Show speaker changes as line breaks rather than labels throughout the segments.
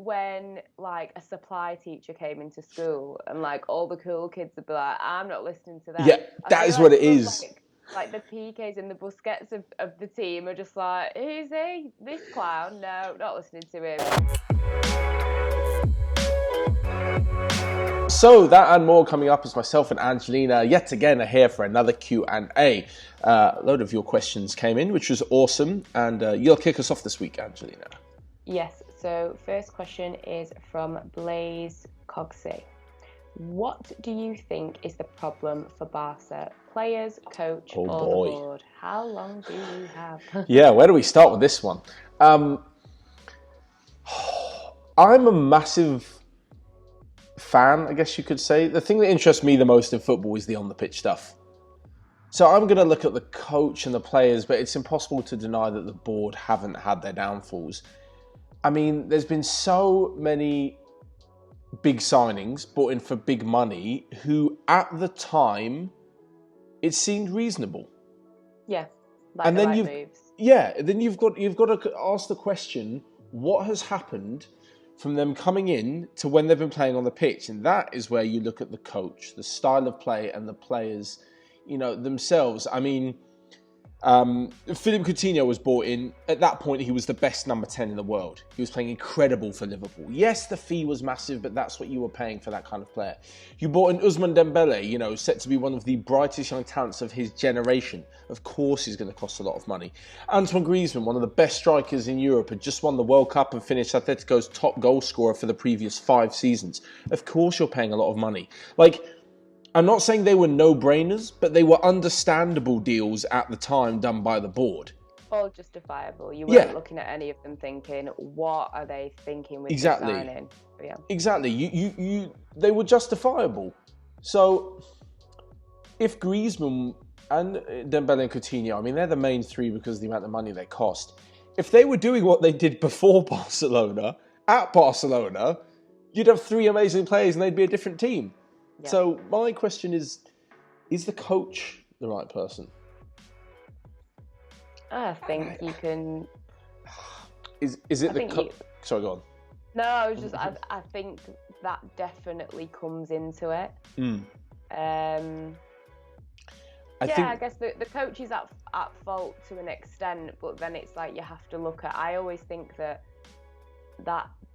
when like a supply teacher came into school and like all the cool kids would be like, I'm not listening to that.
Yeah,
I
that
feel
is
like
what it
some of,
is.
like the PKs and the Busquets of the team are just like, who's he? This clown? No, not listening to him.
So that and more coming up as myself and Angelina yet again are here for another Q&A. A load of your questions came in, which was awesome, and you'll kick us off this week, Angelina.
Yes, so first question is from Blaze Cogsey. What do you think is the problem for Barca? Players, coach, or the board? How long do we have?
Yeah, where do we start with this one? I'm a massive fan, I guess you could say. The thing that interests me the most in football is the on-the-pitch stuff. So I'm going to look at the coach and the players, but it's impossible to deny that the board haven't had their downfalls. I mean, there's been so many big signings brought in for big money who, at the time, it seemed reasonable.
Yeah, like and the right moves.
Yeah, then you've got to ask the question: what has happened from them coming in to when they've been playing on the pitch? And that is where you look at the coach, the style of play, and the players, themselves. I mean, Philippe Coutinho was brought in. At that point, he was the best number 10 in the world. He was playing incredible for Liverpool. Yes, the fee was massive, but that's what you were paying for that kind of player. You brought in Ousmane Dembele, set to be one of the brightest young talents of his generation. Of course, he's going to cost a lot of money. Antoine Griezmann, one of the best strikers in Europe, had just won the World Cup and finished Atletico's top goal scorer for the previous 5 seasons. Of course, you're paying a lot of money. I'm not saying they were no-brainers, but they were understandable deals at the time done by the board.
All justifiable. You weren't looking at any of them thinking, what are they thinking with the signing? Yeah.
Exactly. They were justifiable. So, if Griezmann and Dembele and Coutinho, I mean, they're the main 3 because of the amount of money they cost. If they were doing what they did before Barcelona, at Barcelona, you'd have 3 amazing players and they'd be a different team. Yeah. So my question is the coach the right person?
I think you can...
Is it the coach? Sorry, go on.
No, I was just... I think that definitely comes into it. I guess the coach is at fault to an extent, but then it's like you have to look at... I always think that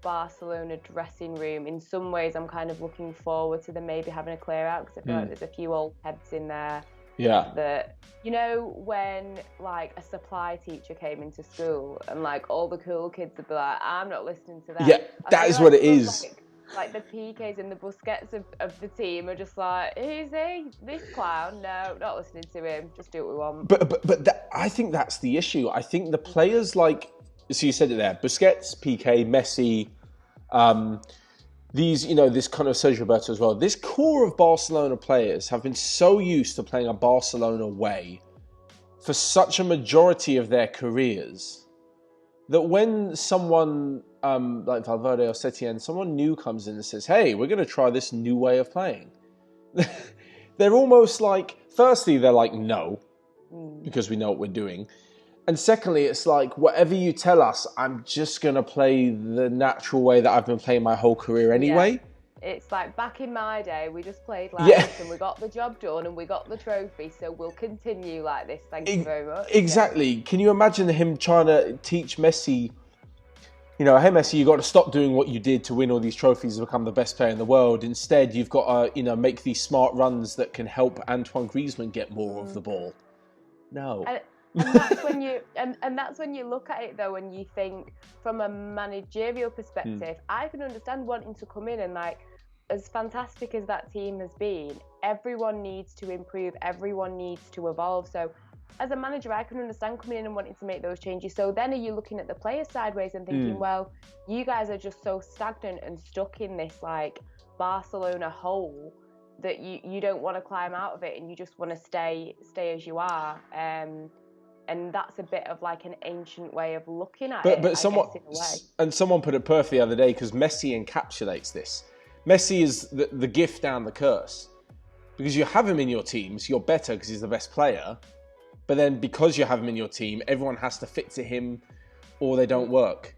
Barcelona dressing room, in some ways I'm kind of looking forward to them maybe having a clear out, because I feel like there's a few old heads in there that, when like a supply teacher came into school and like all the cool kids would be like, I'm not listening to that.
Yeah, that is what it is.
Like the PKs and the Busquets of the team are just like, who's he? This clown? No, not listening to him. Just do what we want.
But I think that's the issue. I think the players like... So you said it there, Busquets, PK, Messi, this kind of Sergio Roberto as well. This core of Barcelona players have been so used to playing a Barcelona way for such a majority of their careers that when someone like Valverde or Setien, someone new comes in and says, hey, we're going to try this new way of playing. They're almost like, firstly, they're like, no, because we know what we're doing. And secondly, it's like, whatever you tell us, I'm just going to play the natural way that I've been playing my whole career anyway.
Yeah. It's like, back in my day, we just played like this and we got the job done and we got the trophy, so we'll continue like this. Thank you very much.
Exactly. Yeah. Can you imagine him trying to teach Messi, hey Messi, you got to stop doing what you did to win all these trophies and become the best player in the world. Instead, you've got to, make these smart runs that can help Antoine Griezmann get more of the ball. No.
And that's when you look at it though, and you think from a managerial perspective, I can understand wanting to come in and like, as fantastic as that team has been, everyone needs to improve, everyone needs to evolve. So as a manager, I can understand coming in and wanting to make those changes. So then are you looking at the players sideways and thinking, well, you guys are just so stagnant and stuck in this like Barcelona hole that you don't want to climb out of it and you just want to stay as you are. And that's a bit of like an ancient way of looking at it. But
someone put it perfectly the other day, because Messi encapsulates this. Messi is the gift and the curse, because you have him in your teams, you're better because he's the best player. But then because you have him in your team, everyone has to fit to him, or they don't work.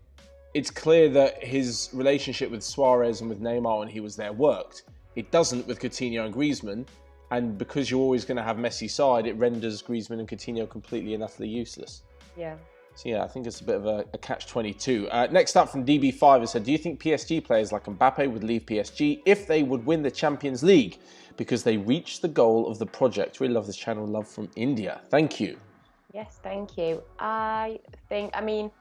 it's clear that his relationship with Suarez and with Neymar when he was there worked. It doesn't with Coutinho and Griezmann. And because you're always going to have Messi's side, it renders Griezmann and Coutinho completely and utterly useless.
Yeah.
So yeah, I think it's a bit of a catch-22. Next up from DB5, it said, do you think PSG players like Mbappe would leave PSG if they would win the Champions League because they reached the goal of the project? Really love this channel. Love from India. Thank you.
Yes, thank you. I mean,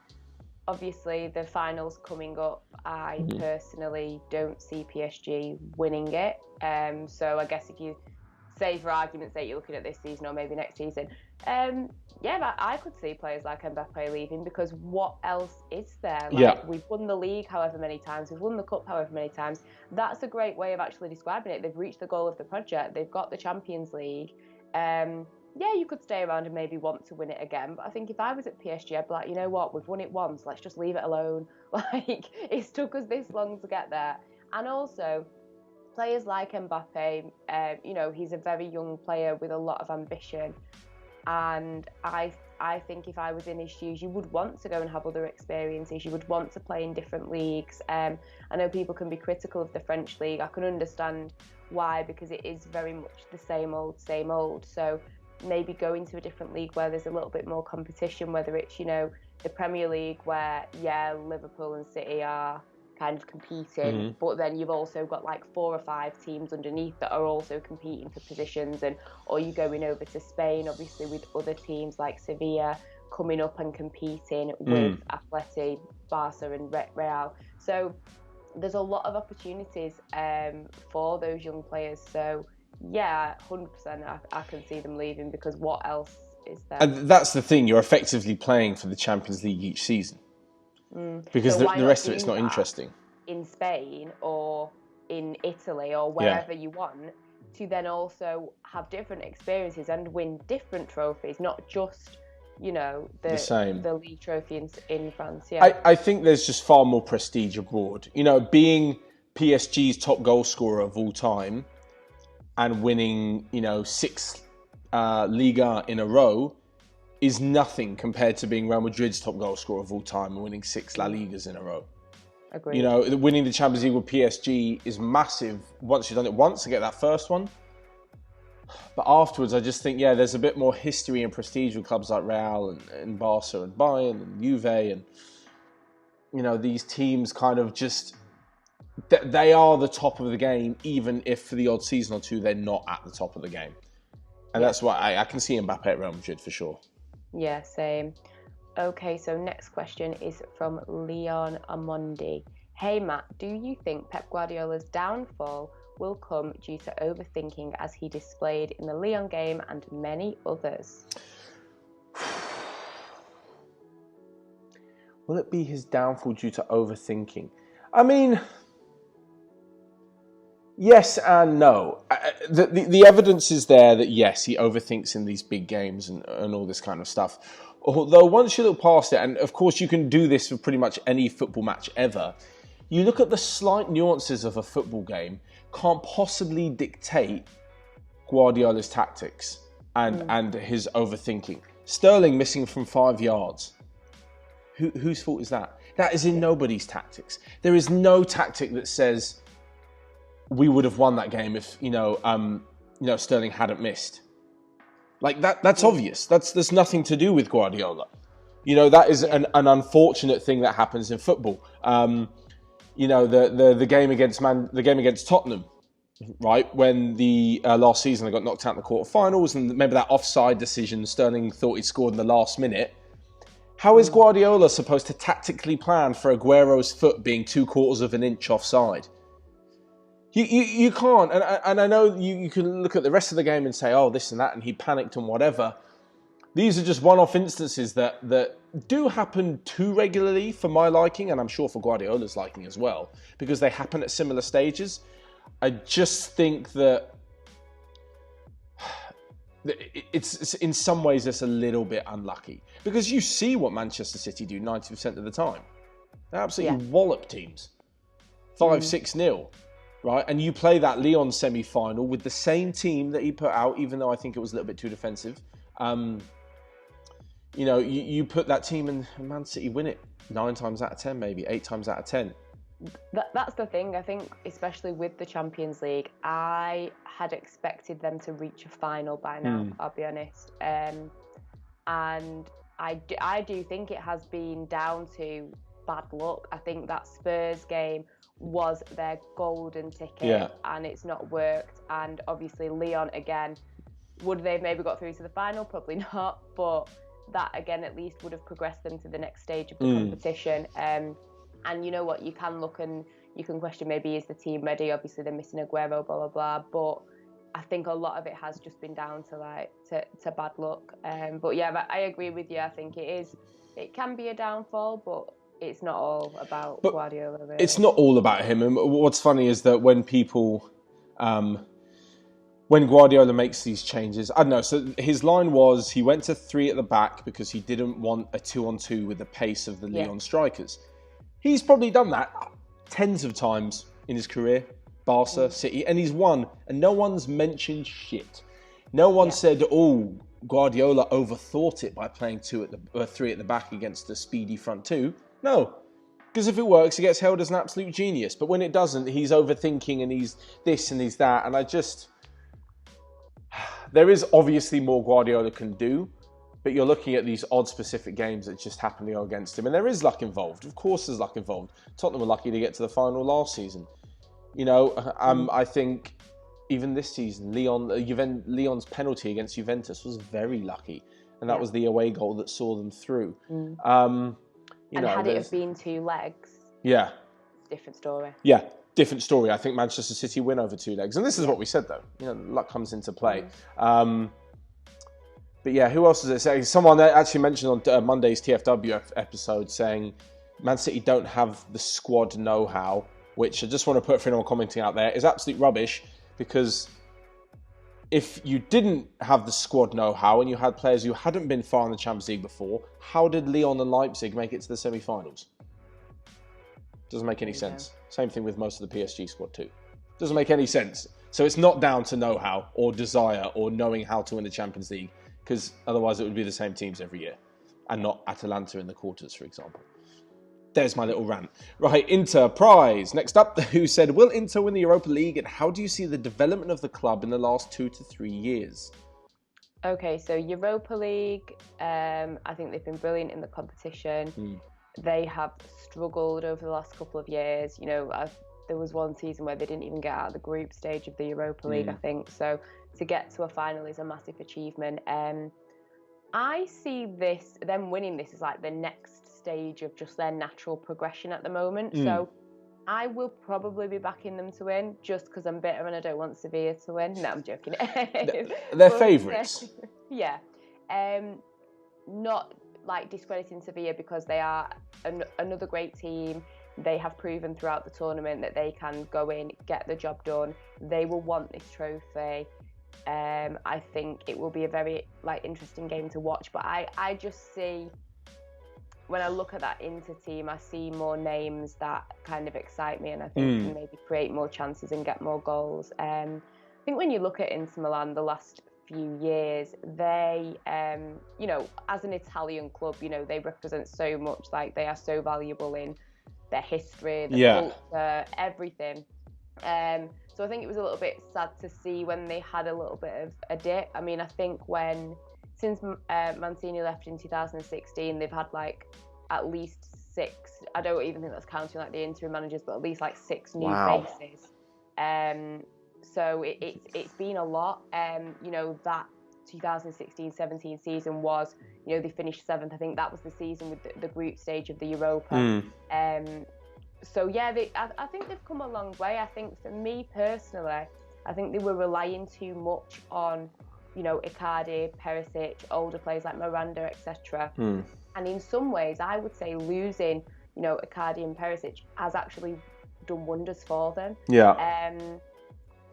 obviously the finals coming up. I personally don't see PSG winning it. So I guess if you say for argument's sake you're looking at this season or maybe next season, but I could see players like Mbappe leaving because what else is there? We've won the league however many times, we've won the cup however many times. That's a great way of actually describing it. They've reached the goal of the project. They've got the Champions League. You could stay around and maybe want to win it again. But I think if I was at PSG, I'd be like, you know what, we've won it once. Let's just leave it alone. It's took us this long to get there. And also, players like Mbappe, he's a very young player with a lot of ambition. And I think if I was in his shoes, you would want to go and have other experiences. You would want to play in different leagues. I know people can be critical of the French league. I can understand why, because it is very much the same old, same old. So maybe going to a different league where there's a little bit more competition, whether it's, the Premier League where, Liverpool and City are kind of competing, but then you've also got like 4 or 5 teams underneath that are also competing for positions, or you going over to Spain, obviously with other teams like Sevilla coming up and competing with Atleti, Barca and Real. So there's a lot of opportunities for those young players. So yeah, 100% I can see them leaving because what else is there?
And that's the thing, you're effectively playing for the Champions League each season. Because
So
the rest of it's not interesting.
In Spain or in Italy or wherever you want, to then also have different experiences and win different trophies, not just, the league trophy in France. Yeah.
I think there's just far more prestige abroad. Being PSG's top goal scorer of all time and winning, 6 Liga in a row is nothing compared to being Real Madrid's top goal scorer of all time and winning 6 La Ligas in a row.
Agreed.
Winning the Champions League with PSG is massive once you've done it once to get that first one. But afterwards, I just think, there's a bit more history and prestige with clubs like Real and Barca and Bayern and Juve and, these teams kind of just, they are the top of the game, even if for the odd season or two, they're not at the top of the game. And that's why I can see Mbappe at Real Madrid for sure.
Yeah, same. Okay, so next question is from Leon Amondi. Hey Matt, do you think Pep Guardiola's downfall will come due to overthinking as he displayed in the Lyon game and many others?
Will it be his downfall due to overthinking? I mean, yes and no. The evidence is there that yes, he overthinks in these big games and all this kind of stuff. Although once you look past it, and of course you can do this for pretty much any football match ever, you look at the slight nuances of a football game, can't possibly dictate Guardiola's tactics and his overthinking. Sterling missing from 5 yards. Whose fault is that? That is in nobody's tactics. There is no tactic that says we would have won that game if Sterling hadn't missed. Like that's obvious. There's nothing to do with Guardiola. That is an unfortunate thing that happens in football. The game against Tottenham, right? When the last season they got knocked out in the quarterfinals, and remember that offside decision Sterling thought he'd scored in the last minute. How is Guardiola supposed to tactically plan for Aguero's foot being 2/4 of an inch offside? You can't, and I know you can look at the rest of the game and say, oh, this and that, and he panicked and whatever. These are just one-off instances that do happen too regularly for my liking, and I'm sure for Guardiola's liking as well, because they happen at similar stages. I just think that it's in some ways it's a little bit unlucky, because you see what Manchester City do 90% of the time. They absolutely wallop teams. 5-6-0. Right, and you play that Lyon semi-final with the same team that he put out, even though I think it was a little bit too defensive. you put that team in, Man City win it 9 times out of 10, maybe 8 times out of 10.
That's the thing. I think, especially with the Champions League, I had expected them to reach a final by now, I'll be honest. And I do think it has been down to bad luck. I think that Spurs game was their golden ticket, and it's not worked. And obviously Lyon again, would they have maybe got through to the final? Probably not, but that again at least would have progressed them to the next stage of the competition. And you know what, you can look and you can question, maybe is the team ready? Obviously they're missing Aguero, blah blah blah, but I think a lot of it has just been down to to bad luck. But yeah, I agree with you. I think it can be a downfall, but it's not all about Guardiola, really.
It's not all about him. And what's funny is that when people, when Guardiola makes these changes, I don't know. So his line was he went to 3 at the back because he didn't want a 2-on-2 with the pace of the Lyon strikers. He's probably done that tens of times in his career, Barca, City, and he's won. And no one's mentioned shit. No one said, "Oh, Guardiola overthought it by playing 3 at the back against the speedy front 2." No, because if it works, he gets held as an absolute genius. But when it doesn't, he's overthinking and he's this and he's that. And there is obviously more Guardiola can do. But you're looking at these odd specific games that just happen to go against him. And there is luck involved. Of course there's luck involved. Tottenham were lucky to get to the final last season. I think even this season, Lyon's penalty against Juventus was very lucky. And that was the away goal that saw them through.
And had it have been 2 legs, different story.
Yeah, different story. I think Manchester City win over 2 legs. And this is what we said, though. Luck comes into play. But yeah, who else is it saying? Someone actually mentioned on Monday's TFW episode saying Man City don't have the squad know-how, which I just want to put for anyone commenting out there is absolute rubbish, because if you didn't have the squad know-how and you had players who hadn't been far in the Champions League before, how did Lyon and Leipzig make it to the semi-finals? Doesn't make any sense. Same thing with most of the PSG squad too. Doesn't make any sense. So it's not down to know-how or desire or knowing how to win the Champions League, because otherwise it would be the same teams every year and not Atalanta in the quarters, for example. There's my little rant. Right, Inter, prize. Next up, who said, will Inter win the Europa League, and how do you see the development of the club in the last 2 to 3 years?
Okay, so Europa League, I think they've been brilliant in the competition. They have struggled over the last couple of years. There was one season where they didn't even get out of the group stage of the Europa League, I think. So to get to a final is a massive achievement. I see them winning this as like the next stage of just their natural progression at the moment. So I will probably be backing them to win, just because I'm bitter and I don't want Sevilla to win. No, I'm joking.
They're favourites.
Yeah. Not like discrediting Sevilla, because they are another great team. They have proven throughout the tournament that they can go in, get the job done. They will want this trophy. I think it will be a very interesting game to watch. But I just see, when I look at that Inter team, I see more names that kind of excite me, and I think can maybe create more chances and get more goals. I think when you look at Inter Milan the last few years, they, as an Italian club, they represent so much. Like, they are so valuable in their history, the culture, everything. So I think it was a little bit sad to see when they had a little bit of a dip. I mean, I think since Mancini left in 2016, they've had at least 6. I don't even think that's counting the interim managers, but at least 6 new faces. So it's been a lot. That 2016-17 season was, they finished 7th. I think that was the season with the group stage of the Europa. So yeah, I think they've come a long way. I think for me personally, I think they were relying too much on, Icardi, Perisic, older players like Miranda, etc. And in some ways, I would say losing, Icardi and Perisic has actually done wonders for them.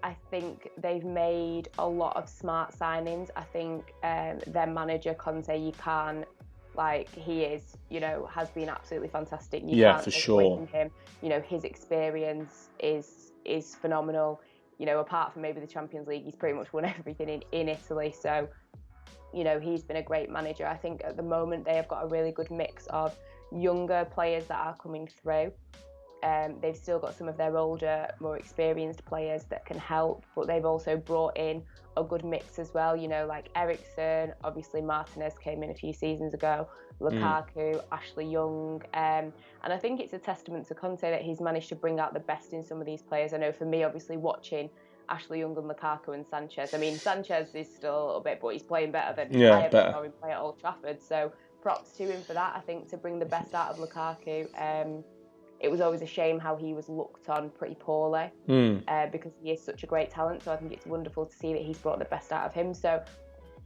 I think they've made a lot of smart signings. I think their manager, Conte, you can't, he is, has been absolutely fantastic. You can't take away from him. His experience is phenomenal. Apart from maybe the Champions League, he's pretty much won everything in Italy. So, he's been a great manager. I think at the moment they have got a really good mix of younger players that are coming through. They've still got some of their older, more experienced players that can help, but they've also brought in a good mix as well, like Eriksen, obviously Martinez came in a few seasons ago, Lukaku, Ashley Young, and I think it's a testament to Conte that he's managed to bring out the best in some of these players. I know for me, obviously, watching Ashley Young and Lukaku and Sanchez, I mean, Sanchez is still a little bit, but he's playing better than I ever saw him play at Old Trafford, so props to him for that. I think to bring the best out of Lukaku, it was always a shame how he was looked on pretty poorly because he is such a great talent. So I think it's wonderful to see that he's brought the best out of him. So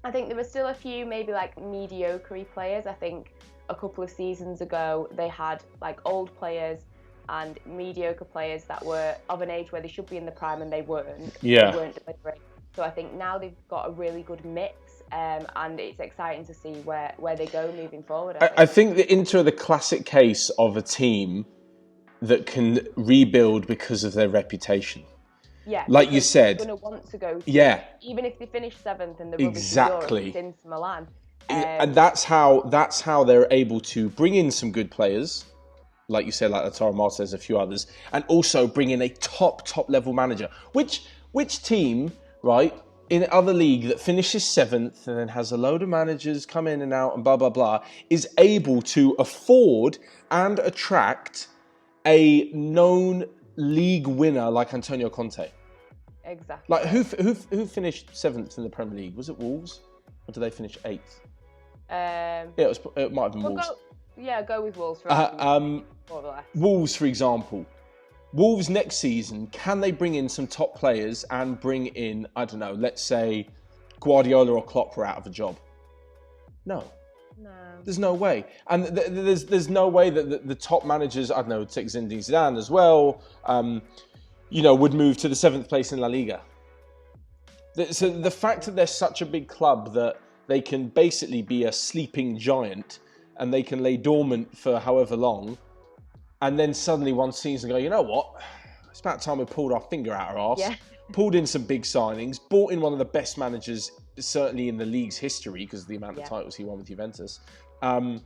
I think there were still a few maybe like mediocre players. I think a couple of seasons ago they had like old players and mediocre players that were of an age where they should be in the prime and they weren't.
Yeah.
They weren't delivering. So I think now they've got a really good mix. And it's exciting to see where they go moving forward.
I think the Inter are the classic case of a team that can rebuild because of their reputation.
Yeah,
like you said,
going to want to go. Even if they finish 7th in the rubbish Europe, it's into Milan.
And that's how they're able to bring in some good players, like you said, like Lautaro Martinez, a few others, and also bring in a top level manager. Which team, right, in other league that finishes 7th and then has a load of managers come in and out and blah blah blah, is able to afford and attract a known league winner like Antonio Conte?
Exactly.
Like who finished 7th in the Premier League? Was it Wolves, or did they finish 8th? It might have been Wolves.
Go with Wolves.
Wolves, for example. Wolves next season, can they bring in some top players and bring in, I don't know, let's say Guardiola or Klopp were out of a job? No. There's no way. And there's no way that the top managers, I don't know, take Zinedine Zidane as well, would move to the 7th place in La Liga. So the fact that they're such a big club that they can basically be a sleeping giant and they can lay dormant for however long, and then suddenly one season go, you know what? It's about time we pulled our finger out our arse, pulled in some big signings, brought in one of the best managers, certainly in the league's history, because of the amount of titles he won with Juventus. And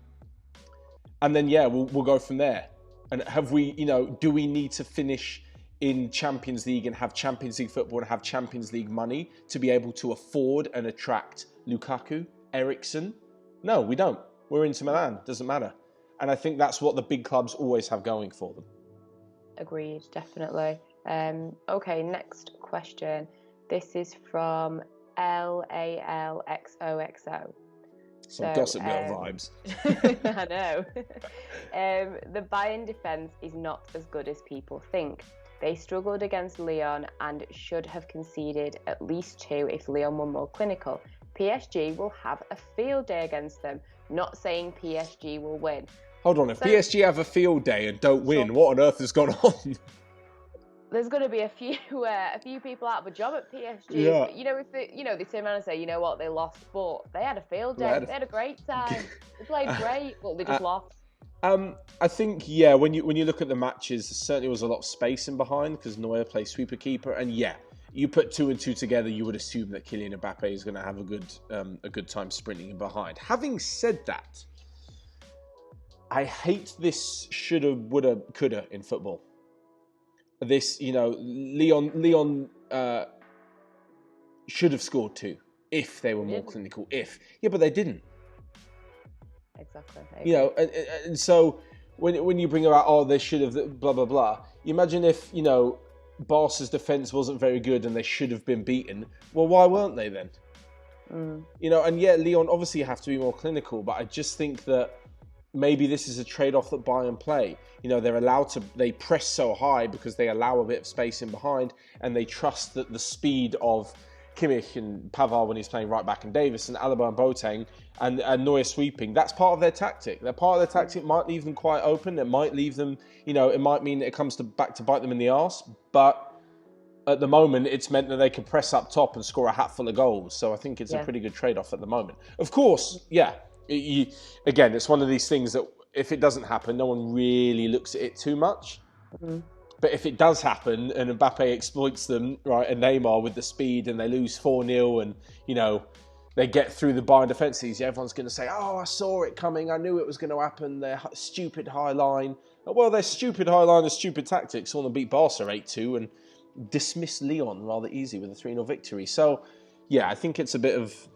then, we'll go from there. And have we, do we need to finish in Champions League and have Champions League football and have Champions League money to be able to afford and attract Lukaku, Eriksen? No, we don't. We're into Milan. Doesn't matter. And I think that's what the big clubs always have going for them.
Agreed, definitely. Okay, next question. This is from LALXOXO.
Some Gossip Girl vibes.
I know. The Bayern defence is not as good as people think. They struggled against Lyon and should have conceded at least 2 if Lyon were more clinical. PSG will have a field day against them. Not saying PSG will win.
Hold on, if PSG have a field day and don't win, what on earth has gone on?
There's going to be a few people out of a job at PSG.
Yeah.
If they turn around and say, you know what, they lost, but they had a field day. They had a great time. They played great, but they just lost.
I think, when you look at the matches, there certainly was a lot of space in behind because Neuer plays sweeper keeper, and you put 2 and 2 together, you would assume that Kylian Mbappe is going to have a good time sprinting in behind. Having said that, I hate this shoulda, woulda, coulda in football. This, Lyon should have scored 2 if they were more clinical. But they didn't.
Exactly.
And so when you bring about, they should have blah blah blah. You imagine if Barca's defence wasn't very good and they should have been beaten. Well, why weren't they then? And Lyon obviously have to be more clinical, but I just think that maybe this is a trade-off that Bayern play. They press so high because they allow a bit of space in behind, and they trust that the speed of Kimmich and Pavard when he's playing right back, and Davis and Alaba and Boateng and Neuer sweeping. That's part of their tactic. It might leave them quite open. It might leave them, it might mean it comes back to bite them in the arse. But at the moment, it's meant that they can press up top and score a hatful of goals. So I think it's a pretty good trade-off at the moment. Of course, again, it's one of these things that if it doesn't happen, no one really looks at it too much. Mm-hmm. But if it does happen and Mbappe exploits them, right, and Neymar with the speed, and they lose 4-0 and, they get through the Bayern defences, everyone's going to say, oh, I saw it coming. I knew it was going to happen. Their stupid high line. Well, their stupid high line and stupid tactics saw them beat Barca 8-2 and dismiss Lyon rather easy with a 3-0 victory. So, yeah, I think it's a bit of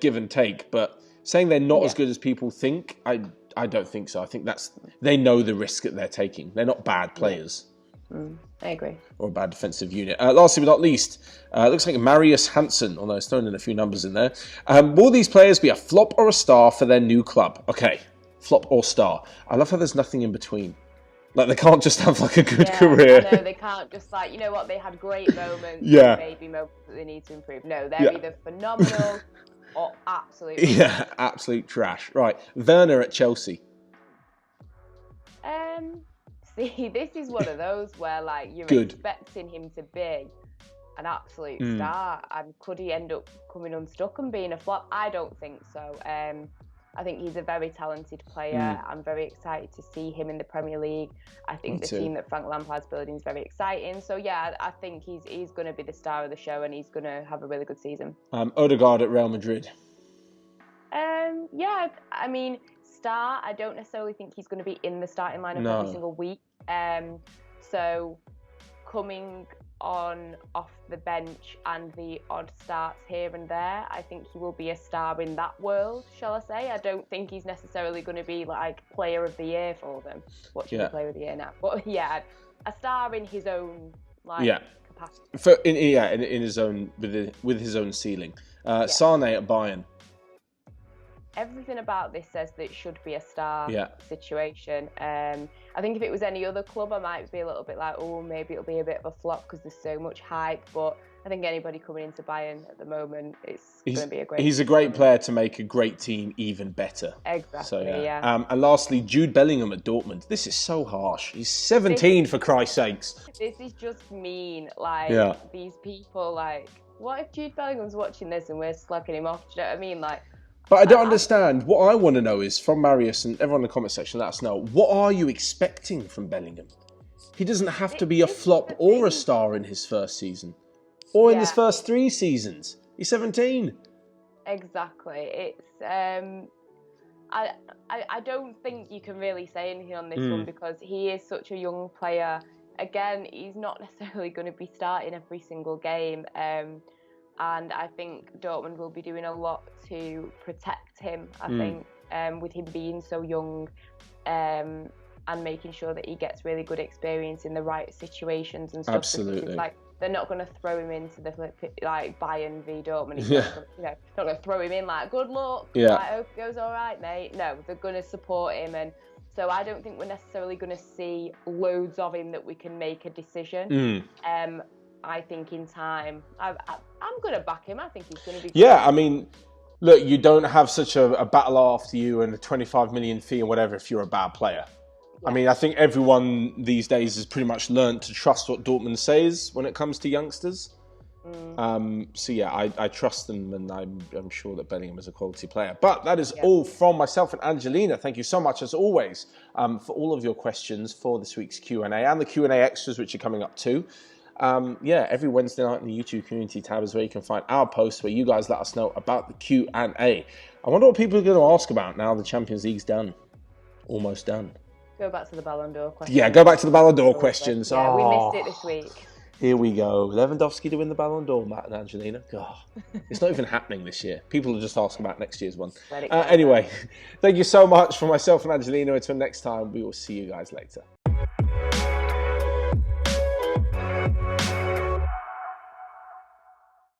give and take. But saying they're not as good as people think, I don't think so. I think they know the risk that they're taking. They're not bad players.
I agree.
Or a bad defensive unit. Lastly but not least, looks like Marius Hansen, although it's thrown in a few numbers in there. Will these players be a flop or a star for their new club? Okay, flop or star. I love how there's nothing in between. Like, they can't just have, like, a good career.
I know, they can't just, like, you know what, they had great moments, maybe moments that they need to improve. No, they're either phenomenal or absolute trash.
Yeah, absolute trash. Right, Werner at Chelsea.
See, this is one of those where, like, you're expecting him to be an absolute star, and could he end up coming unstuck and being a flop? I don't think so. I think he's a very talented player. I'm very excited to see him in the Premier League. I think the team that Frank Lampard's building is very exciting. So, yeah, I think he's going to be the star of the show, and he's going to have a really good season.
Odegaard at Real Madrid.
Yeah, I mean, star, I don't necessarily think he's going to be in the starting lineup every single week. So coming on off the bench and the odd starts here and there, I think he will be a star in that world, shall I say. I don't think he's necessarily going to be like player of the year for them. Watching the player of the year now. But yeah, a star in his own capacity.
In his own, with his own ceiling. Sane at Bayern.
Everything about this says that it should be a star situation. I think if it was any other club, I might be a little bit like, oh, maybe it'll be a bit of a flop because there's so much hype. But I think anybody coming into Bayern at the moment, it's going to be a great.
He's a great player to make a great team even better.
Exactly. So,
and lastly, Jude Bellingham at Dortmund. This is so harsh. He's 17 for Christ's sakes.
This is just mean. Like these people, like, what if Jude Bellingham's watching this and we're slagging him off? Do you know what I mean? Like.
But I don't understand. What I want to know is, from Marius and everyone in the comment section, let us know, what are you expecting from Bellingham? He doesn't have to be a flop or a star in his first season. Or in his first 3 seasons. He's 17.
Exactly. It's I don't think you can really say anything on this one because he is such a young player. Again, he's not necessarily going to be starting every single game. And I think Dortmund will be doing a lot to protect him, I think, with him being so young and making sure that he gets really good experience in the right situations and stuff.
Absolutely.
Like, they're not going to throw him into the like Bayern v Dortmund. He's not going to throw him in like, good luck, I hope it goes all right, mate. No, they're going to support him. And so I don't think we're necessarily going to see loads of him that we can make a decision. I think in time, I'm going to back him. I think he's going to be good.
Yeah, I mean, look, you don't have such a battle after you and a 25 million fee and whatever if you're a bad player. Yeah. I mean, I think everyone these days has pretty much learned to trust what Dortmund says when it comes to youngsters. So yeah, I trust them, and I'm sure that Bellingham is a quality player. But that is all from myself and Angelina. Thank you so much, as always, for all of your questions for this week's Q&A and the Q&A extras, which are coming up too. Every Wednesday night in the YouTube community tab is where you can find our posts where you guys let us know about the Q&A. I wonder what people are going to ask about now the Champions League's done. Almost done.
Go back to the Ballon d'Or questions.
Yeah, go back to the Ballon d'Or questions.
Yeah, we missed it this week.
Here we go. Lewandowski to win the Ballon d'Or, Matt and Angelina. God, it's not even happening this year. People are just asking about next year's one. Anyway, thank you so much for myself and Angelina. Until next time, we will see you guys later.